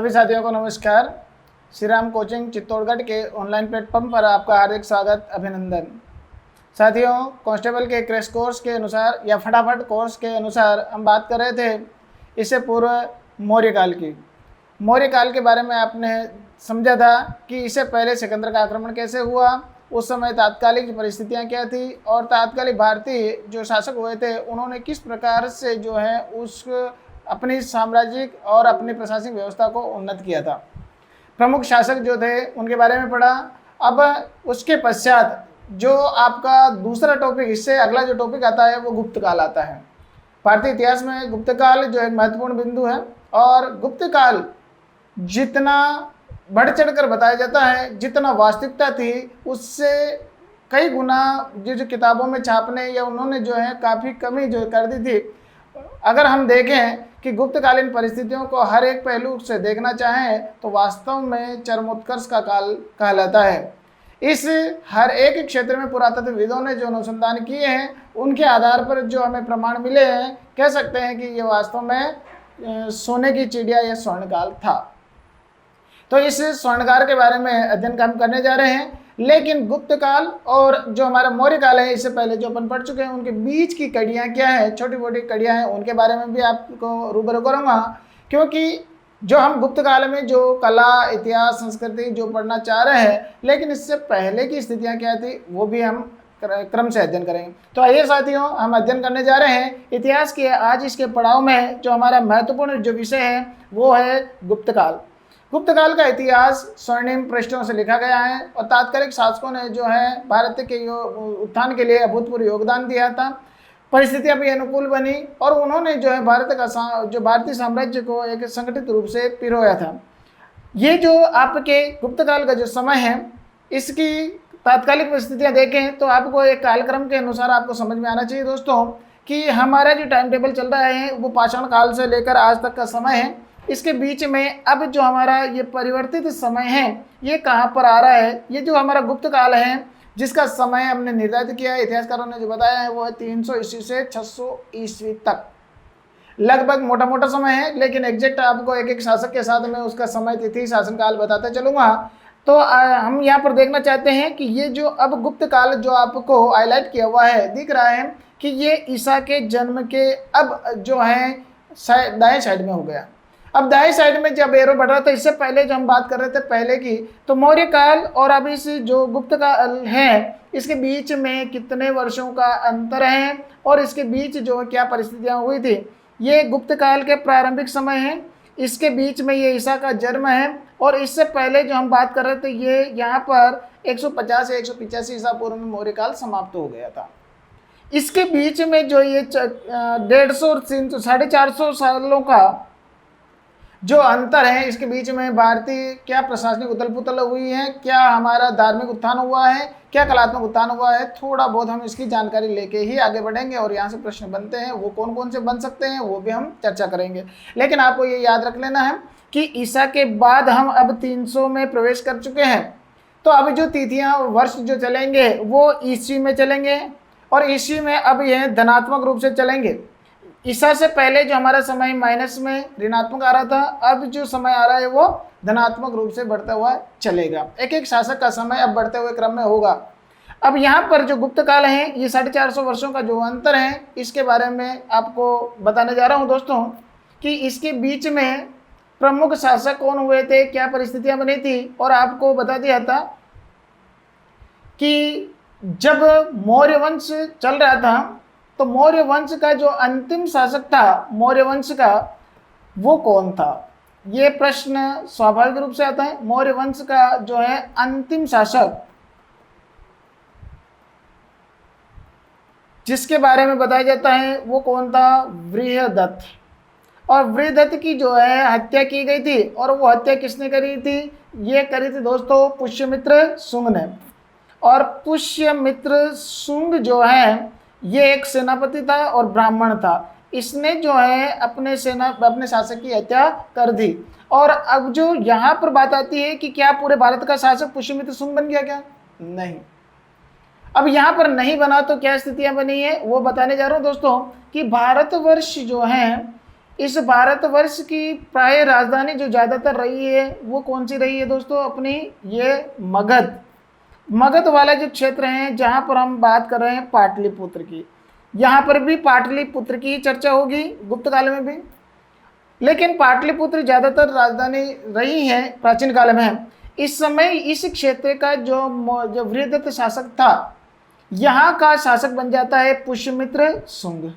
सभी साथियों को नमस्कार। श्री राम कोचिंग चित्तौड़गढ़ के ऑनलाइन प्लेटफॉर्म पर आपका हार्दिक स्वागत, अभिनंदन। साथियों, कांस्टेबल के क्रैश कोर्स के अनुसार या फटाफट कोर्स के अनुसार हम बात कर रहे थे इससे पूर्व मौर्य काल के बारे में। आपने समझा था कि इससे पहले सिकंदर का आक्रमण कैसे हुआ, उस समय तात्कालिक परिस्थितियां क्या थी और तात्कालिक भारतीय जो शासक हुए थे उन्होंने किस प्रकार से जो है उस अपनी साम्राज्यिक और अपनी प्रशासनिक व्यवस्था को उन्नत किया था। प्रमुख शासक जो थे उनके बारे में पढ़ा। अब उसके पश्चात जो आपका दूसरा टॉपिक, इससे अगला जो टॉपिक आता है वो गुप्त काल आता है। भारतीय इतिहास में गुप्त काल जो एक महत्वपूर्ण बिंदु है और गुप्त काल जितना बढ़ चढ़ कर बताया जाता है, जितना वास्तविकता थी उससे कई गुना जो किताबों में छापने या उन्होंने जो है काफ़ी कमी जो कर दी थी। अगर हम देखें कि गुप्तकालीन परिस्थितियों को हर एक पहलू से देखना चाहें तो वास्तव में चरमोत्कर्ष का काल कहलाता है। इस हर एक क्षेत्र में पुरातत्वविदों ने जो अनुसंधान किए हैं उनके आधार पर जो हमें प्रमाण मिले हैं, कह सकते हैं कि ये वास्तव में सोने की चिड़िया या स्वर्णकाल था। तो इस स्वर्णकाल के बारे में अध्ययन हम करने जा रहे हैं। लेकिन गुप्त काल और जो हमारा मौर्य काल है, इससे पहले जो अपन पढ़ चुके हैं, उनके बीच की कड़ियाँ क्या हैं, छोटी मोटी कड़ियाँ हैं, उनके बारे में भी आपको रूबरू करूँगा। क्योंकि जो हम गुप्त काल में जो कला, इतिहास, संस्कृति जो पढ़ना चाह रहे हैं, लेकिन इससे पहले की स्थितियाँ क्या थी वो भी हम क्रम से अध्ययन करेंगे। तो आइए साथियों, हम अध्ययन करने जा रहे हैं इतिहास के आज इसके पड़ाव में जो हमारा महत्वपूर्ण जो विषय है वो है गुप्त काल। गुप्त काल का इतिहास स्वर्णिम पृष्ठों से लिखा गया है और तात्कालिक शासकों ने जो है भारत के उत्थान के लिए अभूतपूर्व योगदान दिया था। परिस्थितियां भी अनुकूल बनी और उन्होंने जो है भारतीय साम्राज्य को एक संगठित रूप से पिरोया था। ये जो आपके गुप्त काल का जो समय है, इसकी तात्कालिक परिस्थितियां देखें तो आपको एक कालक्रम के अनुसार आपको समझ में आना चाहिए दोस्तों कि हमारा जो टाइम टेबल चल रहा है वो पाषाण काल से लेकर आज तक का समय है। इसके बीच में अब जो हमारा ये परिवर्तित समय है ये कहाँ पर आ रहा है। ये जो हमारा गुप्त काल है जिसका समय हमने निर्धारित किया है, इतिहासकारों ने जो बताया है वो है 300 ईस्वी से 600 ईस्वी तक, लगभग मोटा मोटा समय है। लेकिन एग्जैक्ट आपको एक एक शासक के साथ में उसका समय, तिथि, शासनकाल बताते चलूँगा। तो हम यहाँ पर देखना चाहते हैं कि ये जो अब गुप्त काल जो आपको हाईलाइट किया हुआ है दिख रहा है कि ये ईसा के जन्म के अब जो है दाएं साइड में हो गया। अब दाएं साइड में जब एरो बढ़ रहा था, इससे पहले जो हम बात कर रहे थे पहले की, तो मौर्य काल और अब इस जो गुप्त काल है इसके बीच में कितने वर्षों का अंतर है और इसके बीच जो क्या परिस्थितियां हुई थी। ये गुप्त काल के प्रारंभिक समय है, इसके बीच में ये ईसा का जन्म है और इससे पहले जो हम बात कर रहे थे ये यहाँ पर 150 या 185 ईसा पूर्व में मौर्य काल समाप्त हो गया था। इसके बीच में जो ये 150 और 450 सालों का जो अंतर है, इसके बीच में भारतीय क्या प्रशासनिक उथल पुथल हुई है, क्या हमारा धार्मिक उत्थान हुआ है, क्या कलात्मक उत्थान हुआ है, थोड़ा बहुत हम इसकी जानकारी लेके ही आगे बढ़ेंगे और यहाँ से प्रश्न बनते हैं वो कौन कौन से बन सकते हैं वो भी हम चर्चा करेंगे। लेकिन आपको ये याद रख लेना है कि ईसा के बाद हम अब 300 में प्रवेश कर चुके हैं। तो अब जो तिथियाँ, वर्ष जो चलेंगे वो ईस्वी में चलेंगे और ईस्वी में अब यह धनात्मक रूप से चलेंगे। ईसा से पहले जो हमारा समय माइनस में ऋणात्मक आ रहा था, अब जो समय आ रहा है वो धनात्मक रूप से बढ़ता हुआ चलेगा। एक एक शासक का समय अब बढ़ते हुए क्रम में होगा। अब यहाँ पर जो गुप्त काल है ये 450 वर्षों का जो अंतर है इसके बारे में आपको बताने जा रहा हूँ दोस्तों कि इसके बीच में प्रमुख शासक कौन हुए थे, क्या परिस्थितियाँ बनी थी। और आपको बता दिया था कि जब मौर्य वंश चल रहा था तो मौर्य वंश का जो अंतिम शासक था मौर्य वंश का वो कौन था। ये प्रश्न स्वाभाविक रूप से आता है। मौर्य वंश का जो है अंतिम शासक जिसके बारे में बताया जाता है वो कौन था, वृहदत्त। और वृहदत्त की जो है हत्या की गई थी और वो हत्या किसने करी थी, ये करी थी दोस्तों पुष्यमित्र शुंग ने। और पुष्यमित्र शुंग जो है ये एक सेनापति था और ब्राह्मण था। इसने जो है अपने शासक की हत्या कर दी। और अब जो यहाँ पर बात आती है कि क्या पूरे भारत का शासक पुष्यमित्र शुंग बन गया, क्या नहीं। अब यहाँ पर नहीं बना तो क्या स्थितियां बनी है वो बताने जा रहा हूँ दोस्तों कि भारतवर्ष जो है इस भारतवर्ष की प्राय राजधानी जो ज़्यादातर रही है वो कौन सी रही है दोस्तों? अपनी ये मगध, मगध वाला जो क्षेत्र है जहाँ पर हम बात कर रहे हैं पाटलिपुत्र की, यहाँ पर भी पाटलिपुत्र की चर्चा होगी गुप्त काल में भी। लेकिन पाटलिपुत्र ज़्यादातर राजधानी रही है प्राचीन काल में। इस समय इस क्षेत्र का जो वृहदत्त शासक था, यहाँ का शासक बन जाता है पुष्यमित्र शुंग।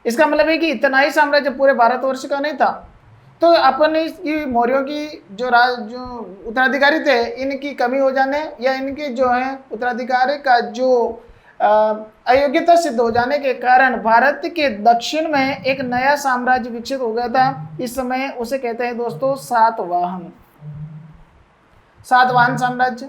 इसका मतलब है कि इतना ही साम्राज्य पूरे भारतवर्ष का नहीं था। तो अपन इसकी मौर्यों की जो उत्तराधिकारी थे, इनकी कमी हो जाने या इनके जो है उत्तराधिकारी का जो अयोग्यता सिद्ध हो जाने के कारण भारत के दक्षिण में एक नया साम्राज्य विकसित हो गया था। इस समय उसे कहते हैं दोस्तों सातवाहन साम्राज्य।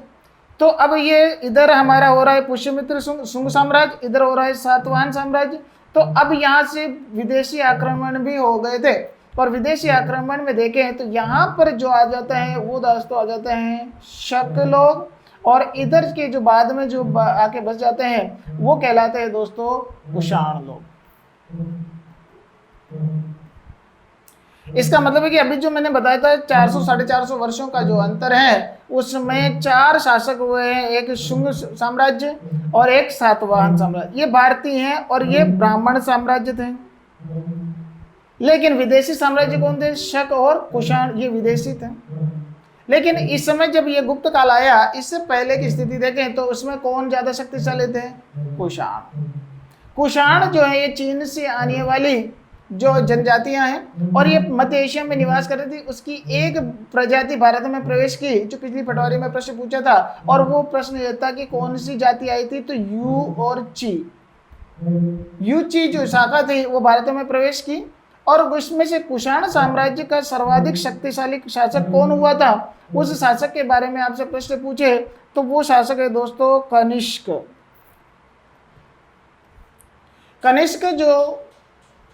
तो अब ये इधर हमारा हो रहा है पुष्यमित्र शुंग साम्राज्य, इधर हो रहा है सातवाहन साम्राज्य। तो अब यहाँ से विदेशी आक्रमण भी हो गए थे, और विदेशी आक्रमण में देखें तो यहाँ पर जो आ जाता है वो दोस्तों आ जाते हैं शक लोग, और इधर के जो बाद में जो आके बस जाते हैं वो कहलाते हैं दोस्तों कुषाण लोग। इसका मतलब है कि अभी जो मैंने बताया था 400-450 वर्षों का जो अंतर है, उसमें 4 शासक हुए हैं, एक शुंग साम्राज्य और एक सातवाहन साम्राज्य। ये भारतीय हैं और ये ब्राह्मण साम्राज्य थे। लेकिन विदेशी साम्राज्य कौन थे? शक और कुषाण, ये विदेशी थे। लेकिन इस समय जब ये गुप्त काल आया, इससे पहले की स्थिति देखें तो उसमें कौन ज्यादा शक्तिशाली थे? कुषाण। कुषाण जो है ये चीन से आने वाली जो जनजातियां हैं और ये मध्य एशिया में निवास कर रही थी, उसकी एक प्रजाति भारत में प्रवेश की, जो पिछली पटवारी में प्रश्न पूछा था। और वो प्रश्न ये था कि कौन सी जाति आई थी? तो यू और ची, यू ची जो शाखा थी वो भारत में प्रवेश की। और उसमें से कुषाण साम्राज्य का सर्वाधिक शक्तिशाली शासक कौन हुआ था? उस शासक के बारे में आपसे प्रश्न पूछे तो वो शासक है दोस्तों कनिष्क। कनिष्क जो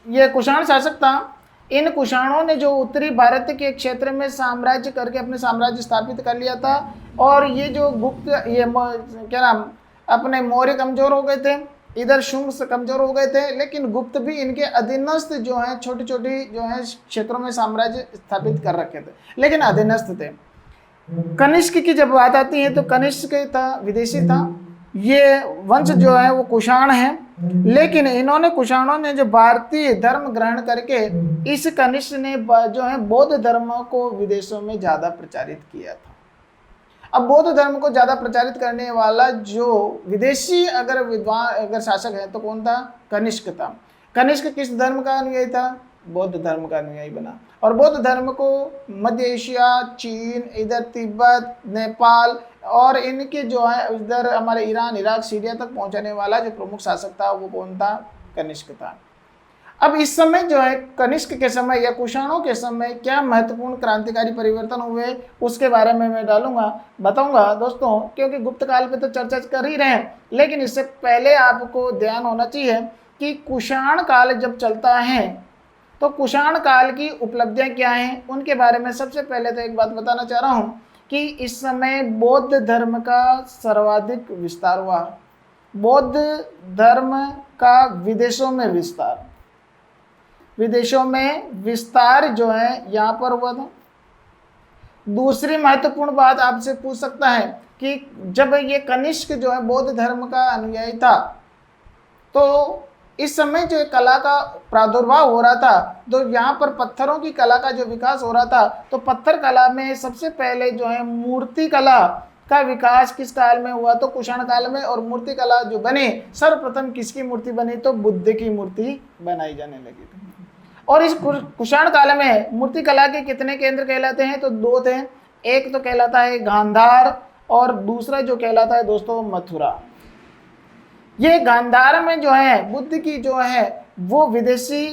ये कुषाण शासक था, इन कुषाणों ने जो उत्तरी भारत के क्षेत्र में साम्राज्य करके अपने साम्राज्य स्थापित कर लिया था। और ये जो गुप्त ये क्या नाम अपने मौर्य कमजोर हो गए थे, इधर शुंग से कमजोर हो गए थे, लेकिन गुप्त भी इनके अधीनस्थ जो है छोटी छोटी जो है क्षेत्रों में साम्राज्य स्थापित कर रखे थे, लेकिन अधीनस्थ थे। कनिष्क की जब बात आती है तो कनिष्क था विदेशी था, ये वंश जो है वो कुषाण है। लेकिन इन्होंने कुषाणों ने जो भारतीय धर्म ग्रहण करके इस कनिष्क ने जो है बौद्ध धर्म को विदेशों में ज्यादा प्रचारित किया था। अब बौद्ध धर्म को ज्यादा प्रचारित करने वाला जो विदेशी अगर विद्वान अगर शासक है तो कौन था? कनिष्क था। कनिष्क किस धर्म का अनुयायी था? बौद्ध धर्म का अनुयायी बना। और बौद्ध धर्म को मध्य एशिया, चीन, इधर तिब्बत, नेपाल और इनके जो है इधर हमारे ईरान, इराक, सीरिया तक पहुंचाने वाला जो प्रमुख शासक था वो कौन था? कनिष्क था। अब इस समय जो है कनिष्क के समय या कुषाणों के समय क्या महत्वपूर्ण क्रांतिकारी परिवर्तन हुए उसके बारे में मैं बताऊंगा दोस्तों, क्योंकि गुप्त काल पे तो चर्चा कर ही रहे हैं। लेकिन इससे पहले आपको ध्यान होना चाहिए कि कुषाण काल जब चलता है तो कुषाण काल की उपलब्धियां क्या हैं उनके बारे में सबसे पहले तो एक बात बताना चाह रहा हूँ कि इस समय बौद्ध धर्म का सर्वाधिक विस्तार हुआ। बौद्ध धर्म का विदेशों में विस्तार जो है यहाँ पर हुआ था। दूसरी महत्वपूर्ण बात आपसे पूछ सकता है कि जब ये कनिष्क जो है बौद्ध धर्म का अनुयायी था तो इस समय जो कला का प्रादुर्भाव हो रहा था, तो यहाँ पर पत्थरों की कला का जो विकास हो रहा था, तो पत्थर कला में सबसे पहले जो है मूर्ति कला का विकास किस काल में हुआ? तो कुषाण काल में। और मूर्ति कला जो बनी, सर्वप्रथम किसकी मूर्ति बनी? तो बुद्ध की मूर्ति बनाई जाने लगी थी। और इस कुषाण काल में मूर्ति कला के कितने केंद्र कहलाते हैं? तो 2 थे। एक तो कहलाता है गांधार और दूसरा जो कहलाता है दोस्तों मथुरा। ये गांधार में जो है बुद्ध की जो है वो विदेशी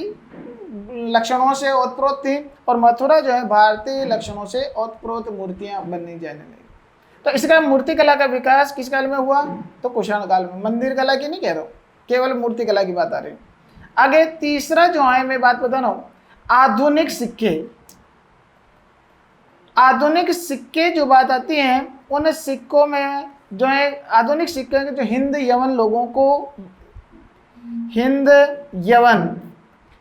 लक्षणों से ओतप्रोत थी और मथुरा जो है भारतीय लक्षणों से ओतप्रोत मूर्तियां बननी जाने लगी। तो इसका मूर्ति कला का विकास किस काल में हुआ? तो कुषाण काल में। मंदिर कला की नहीं कह रहा हूँ, केवल मूर्ति कला की बात आ रही। आगे तीसरा जो है मैं बात बता रहा हूँ, आधुनिक सिक्के। आधुनिक सिक्के जो बात आती है उन सिक्कों में जो है आधुनिक सिक्के जो हिंद यवन लोगों को, हिंद यवन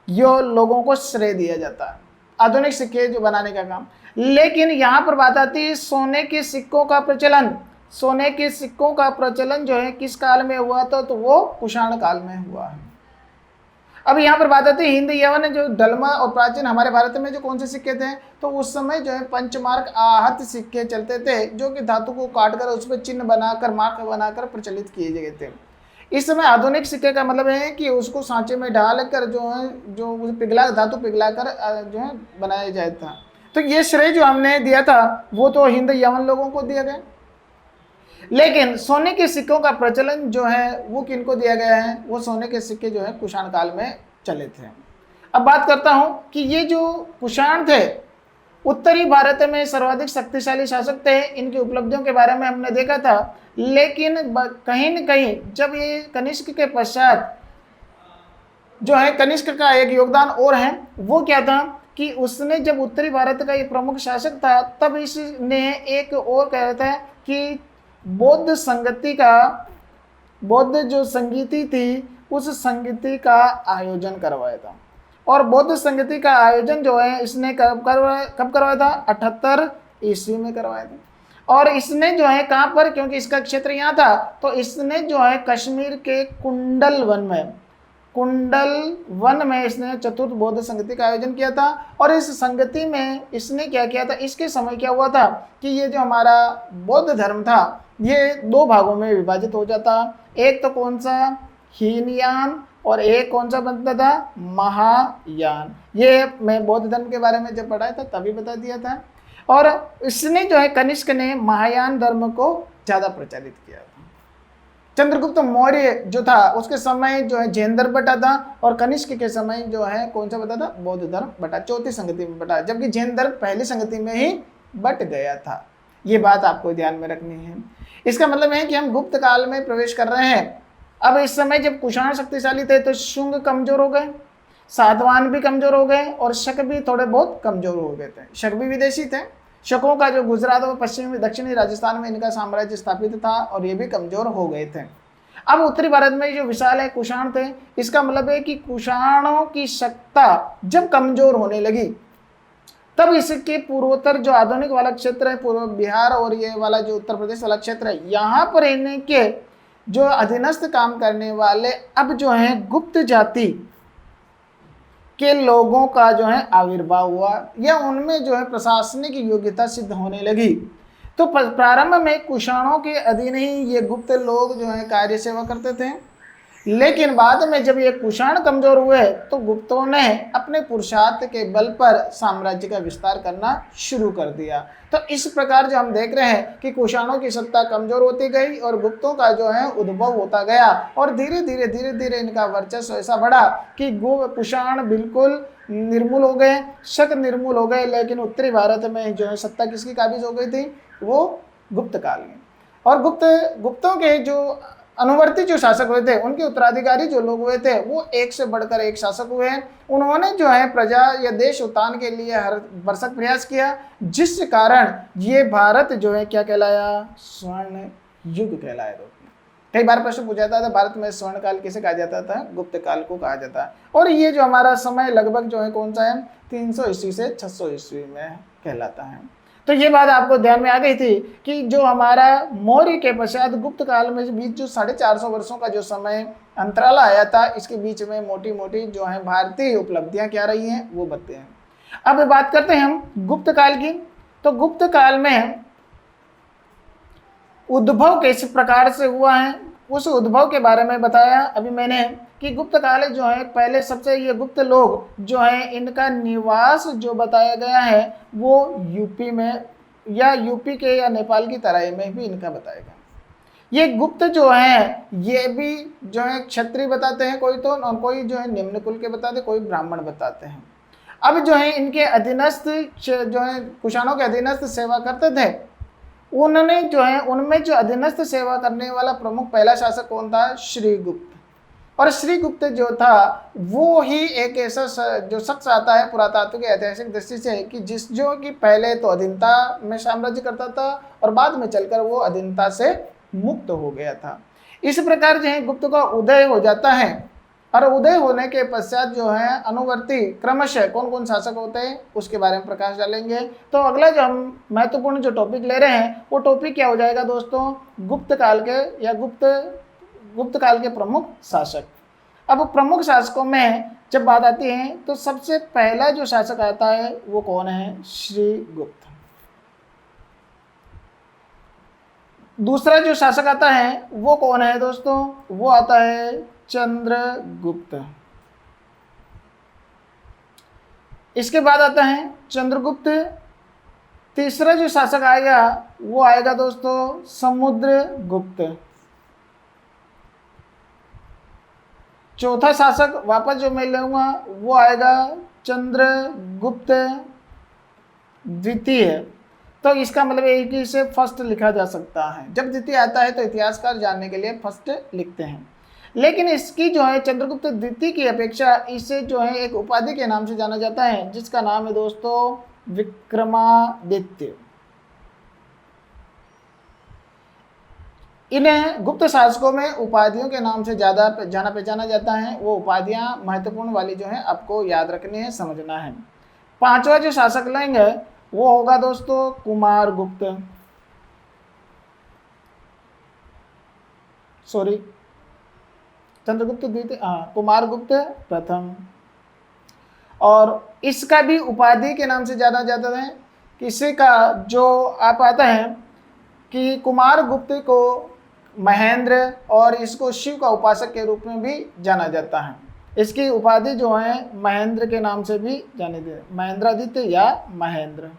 यो लोगों को श्रेय दिया जाता है, आधुनिक सिक्के जो बनाने का काम। लेकिन यहाँ पर बात आती है सोने के सिक्कों का प्रचलन। सोने के सिक्कों का प्रचलन जो है किस काल में हुआ था, तो वो कुषाण काल में हुआ है। अब यहाँ पर बात आती है हिंद यवन जो डलमा और प्राचीन हमारे भारत में जो कौन से सिक्के थे, तो उस समय जो है पंचमार्क आहत सिक्के चलते थे, जो कि धातु को काटकर उस पर चिन्ह बनाकर मार्क बनाकर प्रचलित किए गए थे। इस समय आधुनिक सिक्के का मतलब है कि उसको सांचे में डालकर जो है जो पिघला धातु पिघला कर जो है बनाया जाता था। तो ये श्रेय जो हमने दिया था वो तो हिंद यवन लोगों को दिया गया। लेकिन सोने के सिक्कों का प्रचलन जो है वो किनको दिया गया है, वो सोने के सिक्के जो है कुषाण काल में चले थे। अब बात करता हूं कि ये जो कुषाण थे उत्तरी भारत में सर्वाधिक शक्तिशाली शासक थे। इनकी उपलब्धियों के बारे में हमने देखा था। लेकिन कहीं न कहीं जब ये कनिष्क के पश्चात जो है कनिष्क का एक योगदान और है, वो क्या था कि उसने जब उत्तरी भारत का ये प्रमुख शासक था तब इसने एक और कहा था कि बौद्ध संगति का, बौद्ध जो संगीति थी उस संगीति का आयोजन करवाया था। और बौद्ध संगीति का आयोजन जो है इसने कब करवाया था, 78 ईस्वी में करवाया था। और इसने जो है कहाँ पर, क्योंकि इसका क्षेत्र यहाँ था, तो इसने जो है कश्मीर के कुंडल वन में इसने चतुर्थ बौद्ध संगति का आयोजन किया था। और इस संगति में इसने क्या किया था, इसके समय क्या हुआ था कि ये जो हमारा बौद्ध धर्म था ये दो भागों में विभाजित हो जाता। एक तो कौन सा, हीनयान, और एक कौन सा बनता था, महायान। ये मैं बौद्ध धर्म के बारे में जब पढ़ाया था तभी बता दिया था। और इसने जो है कनिष्क ने महायान धर्म को ज़्यादा प्रचारित किया था। चंद्रगुप्त मौर्य जो था उसके समय जो है जैन धर्म बटा था, और कनिष्क के समय जो है कौन सा बटा था, बौद्ध धर्म बटा, चौथी संगति में बटा, जबकि जैन धर्म पहली संगति में ही बट गया था। ये बात आपको ध्यान में रखनी है। इसका मतलब है कि हम गुप्त काल में प्रवेश कर रहे हैं। अब इस समय जब कुषाण शक्तिशाली थे तो शुंग कमजोर हो गए, सातवाहन भी कमजोर हो गए, और शक भी थोड़े बहुत कमजोर हो गए थे। शक भी विदेशी थे। शकों का जो गुजरात और पश्चिमी दक्षिणी राजस्थान में इनका साम्राज्य स्थापित था और ये भी कमजोर हो गए थे। अब उत्तरी भारत में जो विशाल है कुषाण थे, इसका मतलब है कि कुषाणों की सत्ता जब कमजोर होने लगी तब इसके पूर्वोत्तर जो आधुनिक वाला क्षेत्र है, पूर्व बिहार और ये वाला जो उत्तर प्रदेश वाला क्षेत्र है, यहाँ पर इनके जो अधीनस्थ काम करने वाले अब जो है गुप्त जाति के लोगों का जो है आविर्भाव हुआ, या उनमें जो है प्रशासनिक योग्यता सिद्ध होने लगी। तो प्रारंभ में कुषाणों के अधीन ही ये गुप्त लोग जो है कार्य सेवा करते थे। लेकिन बाद में जब ये कुषाण कमजोर हुए तो गुप्तों ने अपने पुरुषार्थ के बल पर साम्राज्य का विस्तार करना शुरू कर दिया। तो इस प्रकार जो हम देख रहे हैं कि कुषाणों की सत्ता कमजोर होती गई और गुप्तों का जो है उद्भव होता गया, और धीरे धीरे इनका वर्चस्व ऐसा बढ़ा कि कुषाण बिल्कुल निर्मूल हो गए, शक निर्मूल हो गए। लेकिन उत्तरी भारत में जो है सत्ता किसकी काबिज हो गई थी, वो गुप्त काल में। और गुप्तों के जो अनुवर्ती जो शासक हुए थे, उनके उत्तराधिकारी जो लोग हुए थे, वो एक से बढ़कर एक शासक हुए। उन्होंने जो है प्रजा या देश उत्थान के लिए हर भरसक प्रयास किया, जिस कारण ये भारत जो है क्या कहलाया, स्वर्ण युग कहलाया। कई बार प्रश्न पूछा जाता था भारत में स्वर्ण काल किसे कहा जाता था, गुप्त काल को कहा जाता है। और ये जो हमारा समय लगभग जो है कौन सा है, 300 ईस्वी से 600 ईस्वी में कहलाता है। तो ये बात आपको ध्यान में आ गई थी कि जो हमारा मौर्य के पश्चात गुप्त काल में बीच जो 450 वर्षों का जो समय अंतराल आया था, इसके बीच में मोटी मोटी जो है भारतीय उपलब्धियां क्या रही हैं वो बताते हैं। अब बात करते हैं हम गुप्त काल की। तो गुप्त काल में उद्भव किस प्रकार से हुआ है, उस उद्भव के बारे में बताया अभी मैंने कि गुप्त काल जो है पहले सबसे ये गुप्त लोग जो है इनका निवास जो बताया गया है वो यूपी में या यूपी के या नेपाल की तराई में भी इनका बताया गया। ये गुप्त जो है ये भी जो है क्षत्रिय बताते हैं कोई तो, और कोई जो है निम्न कुल के बताते, कोई ब्राह्मण बताते हैं। अब जो है इनके अधीनस्थ जो है कुषाणों के अधीनस्थ सेवा करते थे, उन्होंने जो है उनमें जो अधीनस्थ सेवा करने वाला प्रमुख पहला शासक कौन था, श्रीगुप्त। और श्रीगुप्त जो था वो ही एक ऐसा जो शख्स आता है पुरातात्विक ऐतिहासिक दृष्टि से कि जो कि पहले तो अधीनता में साम्राज्य करता था और बाद में चलकर वो अधीनता से मुक्त हो गया था। इस प्रकार जो है गुप्त का उदय हो जाता है। और उदय होने के पश्चात जो है अनुवर्ती क्रमशः कौन कौन शासक होते हैं उसके बारे में प्रकाश डालेंगे। तो अगला जो हम महत्वपूर्ण जो टॉपिक ले रहे हैं वो टॉपिक क्या हो जाएगा दोस्तों, गुप्त काल के या गुप्त काल के प्रमुख शासक। अब प्रमुख शासकों में जब बात आती है तो सबसे पहला जो शासक आता है वो कौन है, श्रीगुप्त। दूसरा जो शासक आता है वो कौन है दोस्तों, वो आता है चंद्रगुप्त। इसके बाद आता है चंद्रगुप्त। तीसरा जो शासक आएगा वो आएगा दोस्तों समुद्रगुप्त। चौथा शासक वापस जो मैं लूंगा वो आएगा चंद्रगुप्त द्वितीय। तो इसका मतलब है कि इसे फर्स्ट लिखा जा सकता है। जब द्वितीय आता है तो इतिहासकार जानने के लिए फर्स्ट लिखते हैं, लेकिन इसकी जो है चंद्रगुप्त द्वितीय की अपेक्षा इसे जो है एक उपाधि के नाम से जाना जाता है जिसका नाम है दोस्तों विक्रमादित्य। इन्हें गुप्त शासकों में उपाधियों के नाम से ज़्यादा जाना पहचाना जाता है। वो उपाधियां महत्वपूर्ण वाली जो है आपको याद रखनी है, समझना है। पांचवा जो शासक लेंगे वो होगा दोस्तों कुमारगुप्त, चंद्रगुप्त द्वितीय, कुमारगुप्त प्रथम। और इसका भी उपाधि के नाम से जाना जाता है। किसी का जो आप आता है कि कुमारगुप्त को महेंद्र और इसको शिव का उपासक के रूप में भी जाना जाता है। इसकी उपाधि जो है महेंद्र के नाम से भी जाने दे, महेंद्रादित्य या महेंद्र।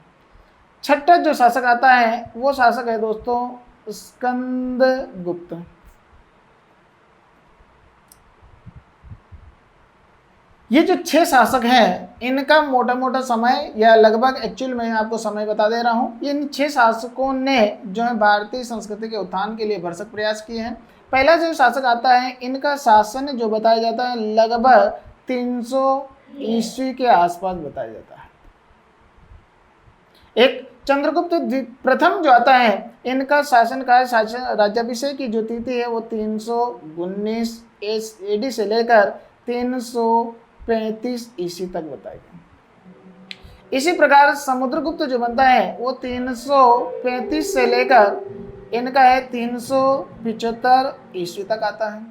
छठा जो शासक आता है वो शासक है दोस्तों स्कंदगुप्त। ये जो 6 शासक हैं इनका मोटा मोटा समय या लगभग एक्चुअल में आपको समय बता दे रहा हूँ। इन 6 शासकों ने जो है भारतीय संस्कृति के उत्थान के लिए भरसक प्रयास किए हैं। पहला जो शासक आता है इनका शासन जो बताया जाता है लगभग 300 ईस्वी के आसपास बताया जाता है। एक चंद्रगुप्त प्रथम जो आता है इनका शासन का राज्याभिषेक की जो तिथि है वो 319 AD से लेकर 335 ईस्वी तक बताई गई। इसी प्रकार समुद्रगुप्त जो बनता है वो 335 से लेकर इनका है 375 ईस्वी तक आता है।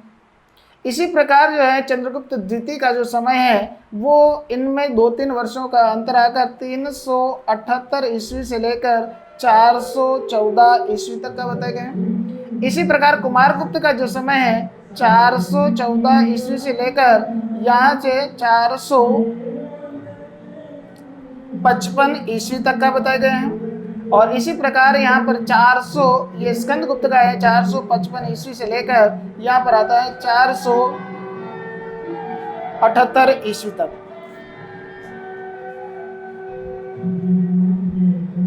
इसी प्रकार जो है चंद्रगुप्त द्वितीय का जो समय है वो इनमें 2-3 वर्षों का अंतर आकर 378 ईस्वी से लेकर 414 ईस्वी तक का बताए गए। इसी प्रकार कुमारगुप्त का जो समय है 414 ईस्वी से लेकर यहाँ से 455 ईस्वी तक का बताए गए हैं। और इसी प्रकार यहाँ पर 400 ये स्कंदगुप्त का है 455 ईस्वी से लेकर यहाँ पर आता है 478 ईस्वी तक।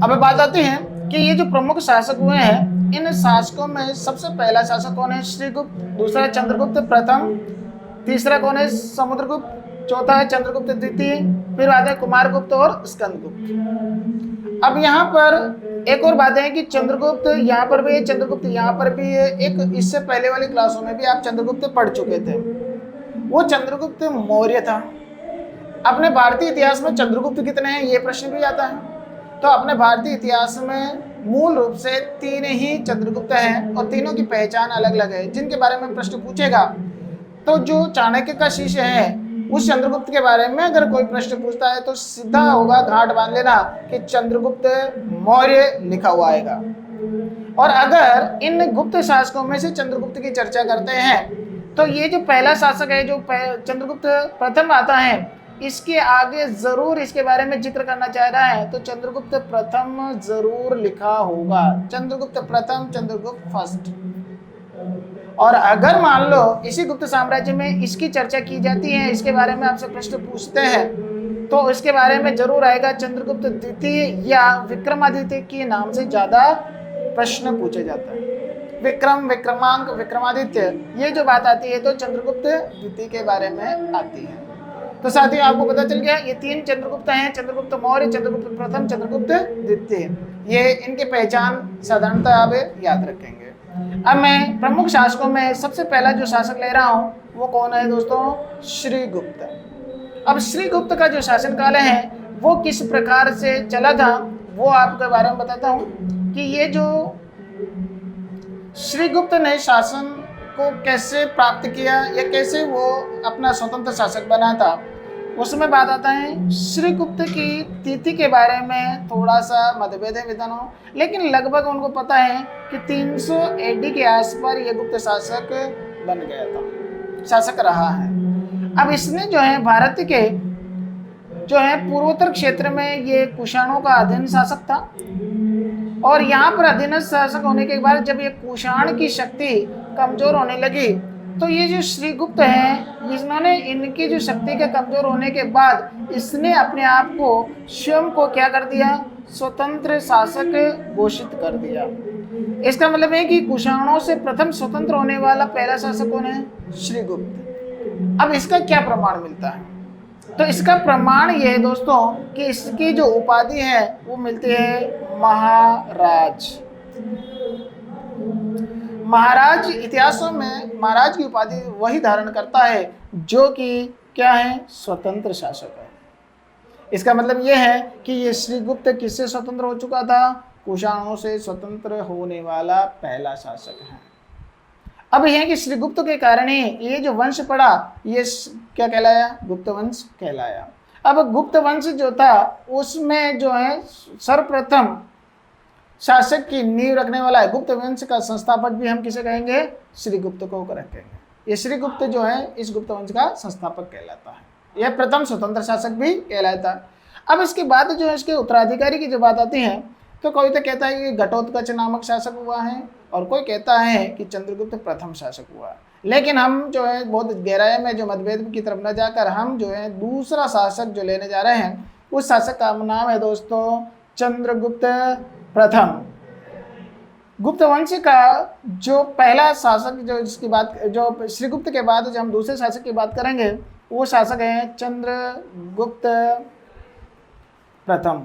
अब बात आती है कि ये जो प्रमुख शासक हुए हैं इन शासकों में सबसे पहला शासक कौन है, श्रीगुप्त। दूसरा चंद्रगुप्त प्रथम। तीसरा कौन है, समुद्रगुप्त। चौथा है चंद्रगुप्त द्वितीय। फिर आता है कुमारगुप्त और स्कंदगुप्त। अब यहाँ पर एक और बात है कि चंद्रगुप्त यहाँ पर भी है, चंद्रगुप्त यहाँ पर भी है। एक इससे पहले वाली क्लासों में भी आप चंद्रगुप्त पढ़ चुके थे। वो चंद्रगुप्त मौर्य था। अपने भारतीय इतिहास में चंद्रगुप्त कितने हैं ये प्रश्न भी आता है। तो अपने भारतीय इतिहास में मूल रूप से 3 ही चंद्रगुप्त हैं और तीनों की पहचान अलग अलग है। जिनके बारे में प्रश्न पूछेगा तो जो चाणक्य का शिष्य है उस चंद्रगुप्त के बारे में अगर कोई प्रश्न पूछता है तो सीधा होगा घाट बांध लेना कि चंद्रगुप्त मौर्य लिखा हुआ आएगा। और अगर इन गुप्त शासकों में से चंद्रगुप्त की चर्चा करते हैं तो ये जो पहला शासक है जो चंद्रगुप्त प्रथम आता है इसके आगे जरूर इसके बारे में जिक्र करना चाह रहा है तो चंद्रगुप्त प्रथम जरूर लिखा होगा। चंद्रगुप्त प्रथम, चंद्रगुप्त फर्स्ट। और अगर मान लो इसी गुप्त साम्राज्य में इसकी चर्चा की जाती है, इसके बारे में आपसे प्रश्न पूछते हैं तो इसके बारे में जरूर आएगा चंद्रगुप्त द्वितीय या विक्रमादित्य के नाम से ज्यादा प्रश्न पूछे जाता है। विक्रम, विक्रमांक, विक्रमादित्य ये जो बात आती है तो चंद्रगुप्त द्वितीय के बारे में आती है। तो साथियों आपको पता चल गया ये 3 चंद्रगुप्त हैं, चंद्रगुप्त मौर्य, चंद्रगुप्त प्रथम, चंद्रगुप्त द्वितीय। ये इनकी पहचान साधारणतः आप याद रखेंगे। अब मैं प्रमुख शासकों में सबसे पहला जो शासक ले रहा हूँ वो कौन है दोस्तों? श्रीगुप्त। अब श्रीगुप्त का जो शासनकाल है वो किस प्रकार से चला था वो आपके बारे में बताता हूँ कि ये जो श्रीगुप्त ने शासन को कैसे प्राप्त किया या कैसे वो अपना स्वतंत्र शासक बना था, उसमें बात आता है। श्रीगुप्त की तिथि के बारे में थोड़ा सा मतभेद है विद्वानों, लेकिन लगभग उनको पता है कि 300 एडी के आसपास ये गुप्त शासक बन गया था, शासक रहा है। अब इसने जो है भारत के जो है पूर्वोत्तर क्षेत्र में ये कुषाणों का अधीन शासक था, और यहाँ पर अधीनस्थ शासक होने के बाद जब ये कुषाण की शक्ति कमजोर होने लगी तो ये जो श्रीगुप्त है इन्होंने इनकी जो शक्ति के कमजोर होने के बाद इसने अपने आप को स्वयं को क्या कर दिया? स्वतंत्र शासक घोषित कर दिया। इसका मतलब है कि कुषाणों से प्रथम स्वतंत्र होने वाला पहला शासक कौन है? श्रीगुप्त। अब इसका क्या प्रमाण मिलता है? तो इसका प्रमाण ये है दोस्तों कि इसकी जो उपाधि है वो मिलती है महाराज। महाराज इतिहासों में महाराज की उपाधि वही धारण करता है जो कि क्या है? स्वतंत्र शासक है। इसका मतलब यह है कि ये श्रीगुप्त किससे स्वतंत्र हो चुका था? कुषाणों से स्वतंत्र होने वाला पहला शासक है। अब यह है कि श्रीगुप्त के कारण ही ये जो वंश पड़ा ये क्या कहलाया? गुप्त वंश कहलाया। अब गुप्त वंश जो था उसमें जो है सर्वप्रथम शासक की नींव रखने वाला है। गुप्त वंश का संस्थापक भी हम किसे कहेंगे? श्रीगुप्त को रखेंगे। ये श्रीगुप्त जो है इस गुप्त वंश का संस्थापक कहलाता है। यह प्रथम स्वतंत्र शासक भी कहलाता है। अब इसके बाद जो है इसके उत्तराधिकारी की जो बात आती है तो कोई तो कहता है कि घटोत्कच नामक शासक हुआ है और कोई कहता है कि चंद्रगुप्त प्रथम शासक हुआ। लेकिन हम जो है बहुत गहराई में जो मतभेद की तरफ न जाकर हम जो है दूसरा शासक जो लेने जा रहे हैं उस शासक का नाम है दोस्तों चंद्रगुप्त प्रथम। गुप्त वंश का जो पहला शासक जो इसकी बात जो श्रीगुप्त के बाद जो हम दूसरे शासक की बात करेंगे वो शासक है चंद्रगुप्त प्रथम।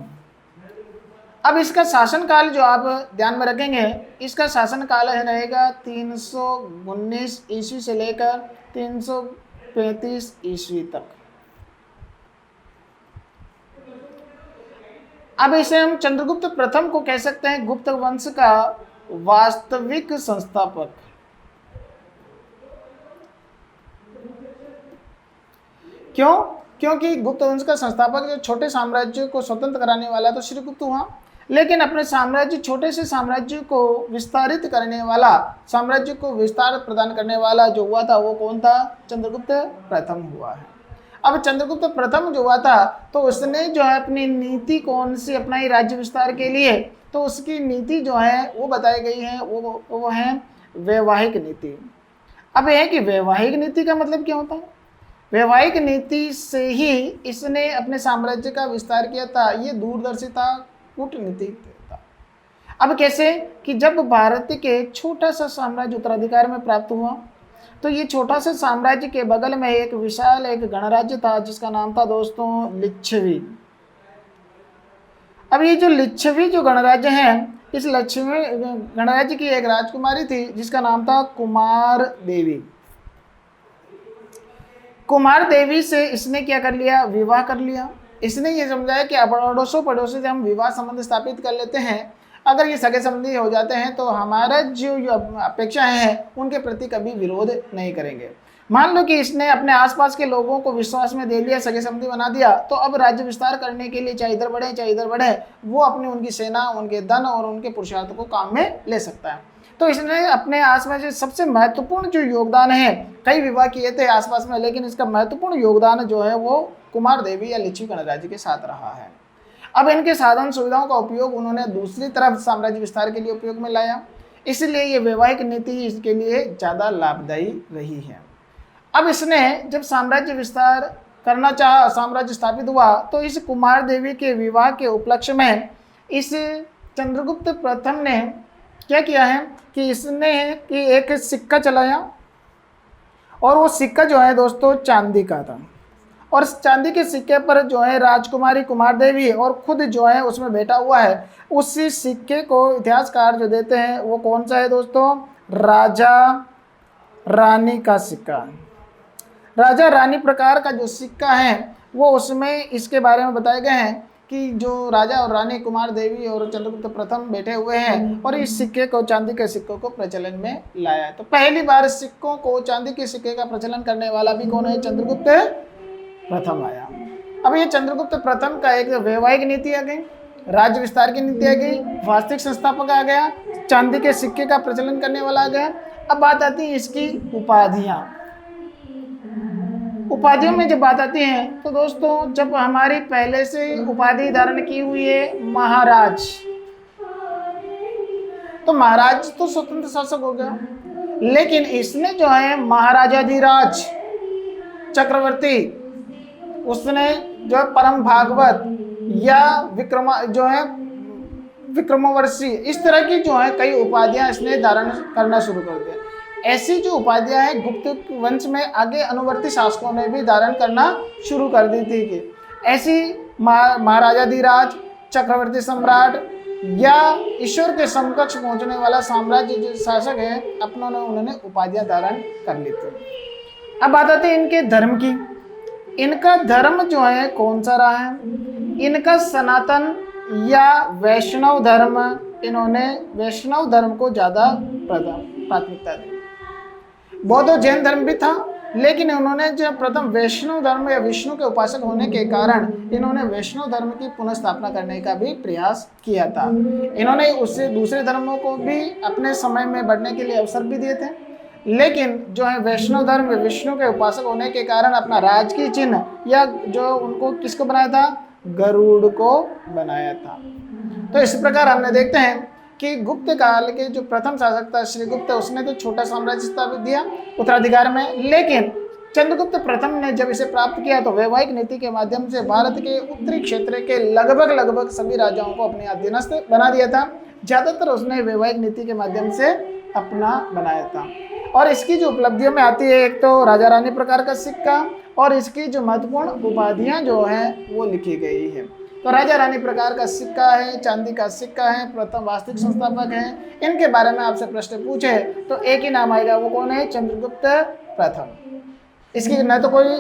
अब इसका शासनकाल जो आप ध्यान में रखेंगे इसका शासनकाल रहेगा 319 ईस्वी से लेकर 335 ईस्वी तक। अब इसे हम चंद्रगुप्त प्रथम को कह सकते हैं गुप्त वंश का वास्तविक संस्थापक। क्यों? क्योंकि गुप्त वंश का संस्थापक जो छोटे साम्राज्य को स्वतंत्र कराने वाला तो श्रीगुप्त हुआ, लेकिन अपने साम्राज्य छोटे से साम्राज्य को विस्तारित करने वाला, साम्राज्य को विस्तार प्रदान करने वाला जो हुआ था वो कौन था? चंद्रगुप्त प्रथम हुआ है। अब चंद्रगुप्त प्रथम जो हुआ था तो उसने जो है अपनी नीति कौन सी अपनाई राज्य विस्तार के लिए? तो उसकी नीति जो है वो बताई गई है वो है वैवाहिक नीति। अब यह है कि वैवाहिक नीति का मतलब क्या होता है? वैवाहिक नीति से ही इसने अपने साम्राज्य का विस्तार किया था। ये दूरदर्शी था, कूटनीति था। अब कैसे कि जब भारत के छोटा सा साम्राज्य उत्तराधिकार में प्राप्त हुआ तो ये छोटा सा साम्राज्य के बगल में एक विशाल एक गणराज्य था जिसका नाम था दोस्तों लिच्छवी। अब ये जो लिच्छवी जो गणराज्य है इस लिच्छवी गणराज्य की एक राजकुमारी थी जिसका नाम था कुमार देवी। कुमार देवी से इसने क्या कर लिया? विवाह कर लिया। इसने ये समझाया कि अड़ोसों पड़ोसी से हम विवाह संबंध स्थापित कर लेते हैं, अगर ये सगे संबंधी हो जाते हैं तो हमारा जो अपेक्षाएं हैं उनके प्रति कभी विरोध नहीं करेंगे। मान लो कि इसने अपने आसपास के लोगों को विश्वास में दे लिया, सगे संबंधी बना दिया, तो अब राज्य विस्तार करने के लिए चाहे इधर बढ़े चाहे इधर बढ़े वो अपनी उनकी सेना, उनके धन और उनके पुरुषार्थ को काम में ले सकता है। तो इसने अपने आसपास जो सबसे महत्वपूर्ण जो योगदान है, कई विवाह किए थे आसपास में, लेकिन इसका महत्वपूर्ण योगदान जो है वो कुमार देवी या लिच्छवी गणराज्य के साथ रहा है। अब इनके साधन सुविधाओं का उपयोग उन्होंने दूसरी तरफ साम्राज्य विस्तार के लिए उपयोग में लाया, इसलिए ये वैवाहिक नीति इसके लिए ज़्यादा लाभदायी रही है। अब इसने जब साम्राज्य विस्तार करना चाहा, साम्राज्य स्थापित हुआ, तो इस कुमार देवी के विवाह के उपलक्ष्य में इस चंद्रगुप्त प्रथम ने क्या किया है कि इसने कि एक सिक्का चलाया, और वो सिक्का जो है दोस्तों चांदी का था, और चांदी के सिक्के पर जो है राजकुमारी कुमार देवी और खुद जो है उसमें बैठा हुआ है। उसी सिक्के को इतिहासकार जो देते हैं वो कौन सा है दोस्तों? राजा रानी का सिक्का। राजा रानी प्रकार का जो सिक्का है वो उसमें इसके बारे में बताए गए हैं कि जो राजा और रानी कुमार देवी और चंद्रगुप्त प्रथम बैठे हुए हैं और इस सिक्के को, चांदी के सिक्कों को प्रचलन में लाया है। तो पहली बार सिक्कों को, चांदी के सिक्के का प्रचलन करने वाला भी कौन है? चंद्रगुप्त प्रथम आया। अब ये चंद्रगुप्त प्रथम का एक वैवाहिक नीति आ गई, राज्य विस्तार की नीति आ गई, वास्तविक संस्थापक आ गया, चांदी के सिक्के का प्रचलन करने वाला आ गया। अब बात आती है इसकी उपाधियां। उपाधियों में जब बात आती है तो दोस्तों, जब हमारी पहले से उपाधि धारण की हुई है महाराज, तो महाराज तो स्वतंत्र शासक हो गया, लेकिन इसने जो है महाराजाधिराज चक्रवर्ती, उसने जो परम भागवत या विक्रमोर्वशी, इस तरह की जो है कई उपाधियां इसने धारण करना शुरू कर दिया। ऐसी जो उपाधियां हैं गुप्त वंश में आगे अनुवर्ती शासकों ने भी धारण करना शुरू कर दी थी कि ऐसी महाराजाधिराज, चक्रवर्ती सम्राट या ईश्वर के समकक्ष पहुंचने वाला साम्राज्य जो शासक है उन्होंने उपाधियां धारण कर ली थी। अब बात आती है इनके धर्म की। इनका धर्म जो है कौन सा रहा है? इनका सनातन या वैष्णव धर्म, इन्होंने वैष्णव धर्म को ज़्यादा प्राथमिकता दी। बौद्ध और जैन धर्म भी था, लेकिन उन्होंने जब प्रथम वैष्णव धर्म या विष्णु के उपासक होने के कारण इन्होंने वैष्णव धर्म की पुनर्स्थापना करने का भी प्रयास किया था। इन्होंने उससे दूसरे धर्मों को भी अपने समय में बढ़ने के लिए अवसर भी दिए थे, लेकिन जो है वैष्णव धर्म विष्णु के उपासक होने के कारण अपना राजकीय चिन्ह या जो उनको किसको बनाया था? गरुड़ को बनाया था। तो इस प्रकार हमने देखते हैं कि गुप्त काल के जो प्रथम शासक था श्रीगुप्त, उसने तो छोटा साम्राज्य स्थापित दिया उत्तराधिकार में, लेकिन चंद्रगुप्त प्रथम ने जब इसे प्राप्त किया तो वैवाहिक नीति के माध्यम से भारत के उत्तरी क्षेत्र के लगभग सभी राजाओं को अपने अधीनस्थ बना दिया था। ज़्यादातर उसने वैवाहिक नीति के माध्यम से अपना बनाया था। और इसकी जो उपलब्धियों में आती है, एक तो राजा रानी प्रकार का सिक्का और इसकी जो महत्वपूर्ण उपाधियां जो हैं वो लिखी गई है। तो राजा रानी प्रकार का सिक्का है, चांदी का सिक्का है, प्रथम वास्तविक संस्थापक हैं। इनके बारे में आपसे प्रश्न पूछे तो एक ही नाम आएगा, वो कौन है? चंद्रगुप्त प्रथम। इसकी न तो कोई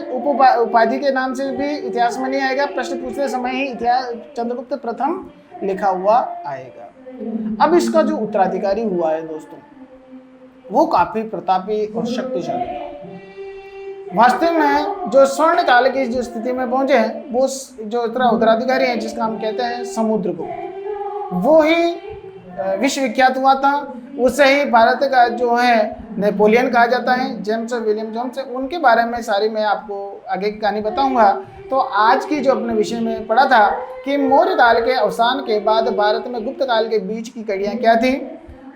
उपाधि के नाम से भी इतिहास में नहीं आएगा, प्रश्न पूछते समय ही इतिहास चंद्रगुप्त प्रथम लिखा हुआ आएगा। अब इसका जो उत्तराधिकारी हुआ है दोस्तों, वो काफी प्रतापी और शक्तिशाली था। वास्तव में जो स्वर्ण काल की जो स्थिति में पहुंचे हैं, वो जो उत्तराधिकारी है जिसका हम कहते हैं समुद्रगुप्त, वो ही विश्वविख्यात हुआ था। उससे ही भारत का जो है नेपोलियन कहा जाता है, जेम्स विलियम जोन्स, उनके बारे में सारी मैं आपको आगे की कहानी बताऊंगा। तो आज की जो अपने विषय में पढ़ा था कि मौर्य काल के अवसान के बाद भारत में गुप्त काल के बीच की कड़ियाँ क्या थी।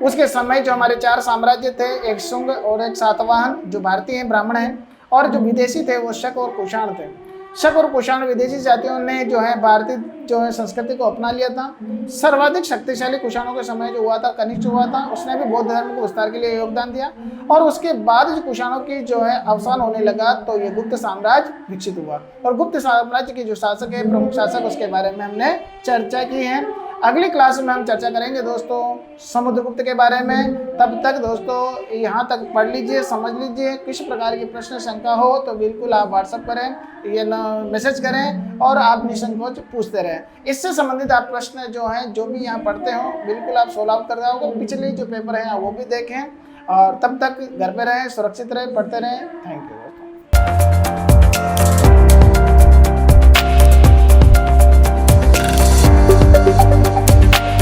उसके समय जो हमारे 4 साम्राज्य थे, एक शुंग और एक सातवाहन जो भारतीय हैं, ब्राह्मण हैं, और जो विदेशी थे वो शक और कुषाण थे। शक और कुषाण विदेशी जातियों ने जो है भारतीय जो है संस्कृति को अपना लिया था। सर्वाधिक शक्तिशाली कुषाणों के समय जो हुआ था कनिष्क हुआ था, उसने भी बौद्ध धर्म को विस्तार के लिए योगदान दिया। और उसके बाद जो कुषाणों की जो है अवसान होने लगा तो ये गुप्त साम्राज्य विकसित हुआ। और गुप्त साम्राज्य के जो शासक है, प्रमुख शासक, उसके बारे में हमने चर्चा की है। अगली क्लास में हम चर्चा करेंगे दोस्तों समुद्रगुप्त के बारे में। तब तक दोस्तों यहाँ तक पढ़ लीजिए, समझ लीजिए। किसी प्रकार की प्रश्न शंका हो तो बिल्कुल आप व्हाट्सएप करें, ये मैसेज करें और आप निसंकोच पूछते रहें। इससे संबंधित आप प्रश्न जो हैं, जो भी यहाँ पढ़ते हो, बिल्कुल आप सोल्व आउट कर जाओगे। पिछले जो पेपर हैं वो भी देखें और तब तक घर पे रहें, सुरक्षित रहें, पढ़ते रहें। Thank you.